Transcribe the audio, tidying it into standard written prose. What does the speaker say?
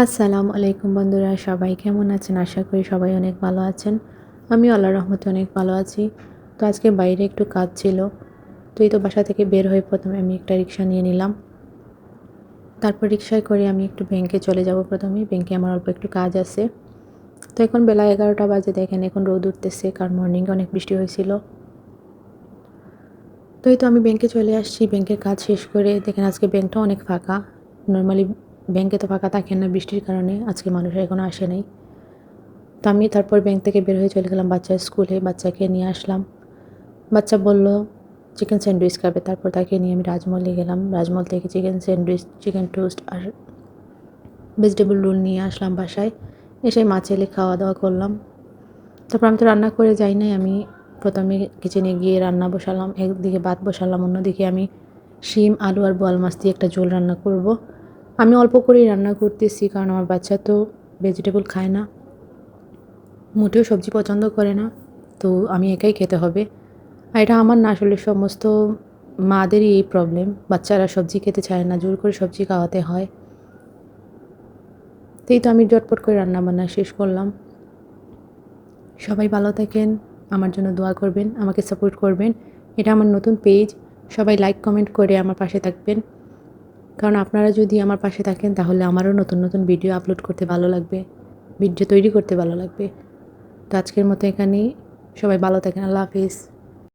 আসসালামু আলাইকুম বন্ধুরা, সবাই কেমন আছেন? আশা করি সবাই অনেক ভালো আছেন। আমিও আল্লাহর রহমতে অনেক ভালো আছি। তো আজকে বাইরে একটু কাজ ছিল। তো এই তো বাসা থেকে বের হয়ে প্রথমে আমি একটা রিক্সা নিয়ে নিলাম। তারপর রিক্সায় করে আমি একটু ব্যাংকে চলে যাব। প্রথমেই ব্যাংকে আমার অল্প একটু কাজ আছে। তো এখন বেলা 11টা বাজে, দেখেন এখন রোদ উঠতেছে, কারণ মর্নিংয়ে অনেক বৃষ্টি হয়েছিল। তো এই তো আমি ব্যাংকে চলে আসছি। ব্যাংকের কাজ শেষ করে দেখেন আজকে ব্যাংকটা অনেক ফাঁকা। নর্মালি ব্যাংকে তো ফাঁকা থাকে না বৃষ্টির কারণে, আজকে মানুষ এখনও আসে নাই। তো আমি তারপর ব্যাংক থেকে বের হয়ে চলে গেলাম বাচ্চার স্কুলে, বাচ্চাকে নিয়ে আসলাম। বাচ্চা বলল চিকেন স্যান্ডউইচ খাবে, তারপর তাকে নিয়ে আমি রাজমহলে গেলাম। রাজমহল থেকে চিকেন স্যান্ডউইচ, চিকেন টোস্ট আর ভেজিটেবল রোল নিয়ে আসলাম বাসায়। এসে মা ছেলে খাওয়া দাওয়া করলাম। তারপর আমি তো রান্না করে যাই নাই, আমি প্রথমে কিচেনে গিয়ে রান্না বসালাম। একদিকে ভাত বসালাম, অন্যদিকে আমি শিম, আলু আর বোয়াল মাছ দিয়ে একটা ঝোল রান্না করব। আমি অল্প করেই রান্না করতেছি, কারণ আমার বাচ্চা তো ভেজিটেবল খায় না, মোটেও সবজি পছন্দ করে না। তো আমি একাই খেতে হবে। আর এটা আমার না, আসলে সমস্ত মাদেরই এই প্রবলেম, বাচ্চারা সবজি খেতে চায় না, জোর করে সবজি খাওয়াতে হয়। তো এই তো আমি ঝটপট করে রান্নাবান্না শেষ করলাম। সবাই ভালো থাকেন, আমার জন্য দোয়া করবেন, আমাকে সাপোর্ট করবেন। এটা আমার নতুন পেজ, সবাই লাইক কমেন্ট করে আমার পাশে থাকবেন, কারণ আপনারা যদি আমার পাশে থাকেন তাহলে আমারও নতুন নতুন ভিডিও আপলোড করতে ভালো লাগবে, ভিডিও তৈরি করতে ভালো লাগবে। তো আজকের মতো এখানেই, সবাই ভালো থাকেন, আল্লাহ হাফিজ।